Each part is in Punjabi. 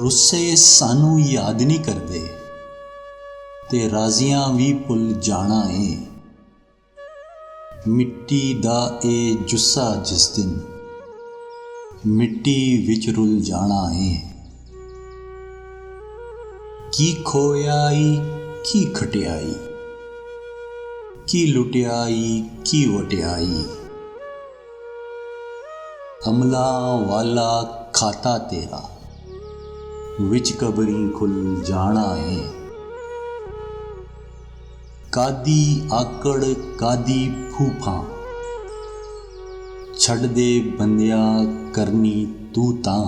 ਰੁੱਸੇ ਸਾਨੂੰ ਯਾਦ ਨਹੀਂ ਕਰਦੇ ਤੇ ਰਾਜ਼ੀਆਂ ਵੀ ਭੁੱਲ ਜਾਣਾ ਏ। ਮਿੱਟੀ ਦਾ ਇਹ ਜੁੱਸਾ ਜਿਸ ਦਿਨ ਮਿੱਟੀ ਵਿੱਚ ਰੁੱਲ ਜਾਣਾ ਏ। ਕੀ ਖੋਇਆਈ ਕੀ ਖਟਿਆਈ, ਕੀ ਲੁਟਿਆਈ ਕੀ ਵਟਿਆਈ, ਅਮਲਾਂ ਵਾਲਾ ਖਾਤਾ ਤੇਰਾ ਵਿੱਚ ਕਬਰੀਂ ਖੁੱਲ ਜਾਣਾ ਏ। ਕਾਦੀ ਆਕੜ ਕਾਦੀ ਫੂਫਾਂ ਛੱਡ ਦੇ ਬੰਦਿਆਂ ਕਰਨੀ ਤੂੰ ਤਾਂ,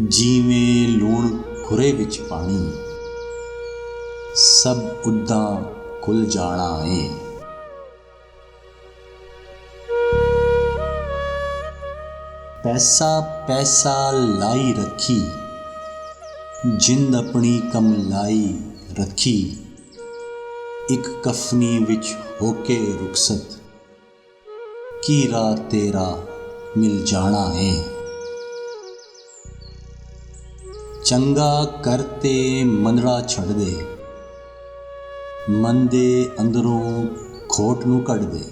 ਜਿਵੇਂ ਲੂਣ ਖੁਰੇ ਵਿੱਚ ਪਾਣੀ ਸਭ ਉੱਦਾਂ ਖੁੱਲ ਜਾਣਾ ਏ। ਪੈਸਾ ਪੈਸਾ ਲਾਈ ਰੱਖੀ, ਜਿੰਦ ਆਪਣੀ ਕਮ ਲਾਈ ਰੱਖੀ, ਇੱਕ ਕਫਨੀ ਵਿੱਚ ਹੋ ਕੇ ਰੁਖਸਤ ਕੀ ਰਾਹ ਤੇਰਾ ਮਿਲ ਜਾਣਾ ਏ। ਚੰਗਾ ਕਰਤੇ ਮੰਦੜਾ ਛੱਡ ਦੇ, ਮਨ ਦੇ ਅੰਦਰੋਂ ਖੋਟ ਨੂੰ ਕੱਢ ਦੇ,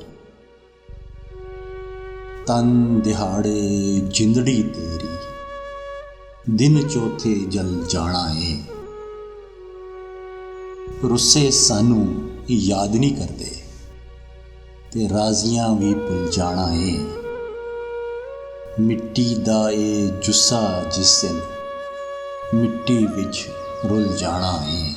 ਤਨ ਦਿਹਾੜੇ ਜਿੰਦੜੀ ਤੇਰੀ ਦਿਨ ਚੌਥੇ ਜਲ ਜਾਣਾ ਏ। ਰੁੱਸੇ ਸਾਨੂੰ ਯਾਦ ਨਹੀਂ ਕਰਦੇ ਤੇ ਰਾਜ਼ੀਆਂ ਵੀ ਭੁੱਲ ਜਾਣਾ ਏ। ਮਿੱਟੀ ਦਾ ਇਹ ਜੁੱਸਾ ਜਿਸ ਦਿਨ ਮਿੱਟੀ ਵਿੱਚ ਰੁੱਲ ਜਾਣਾ ਏ।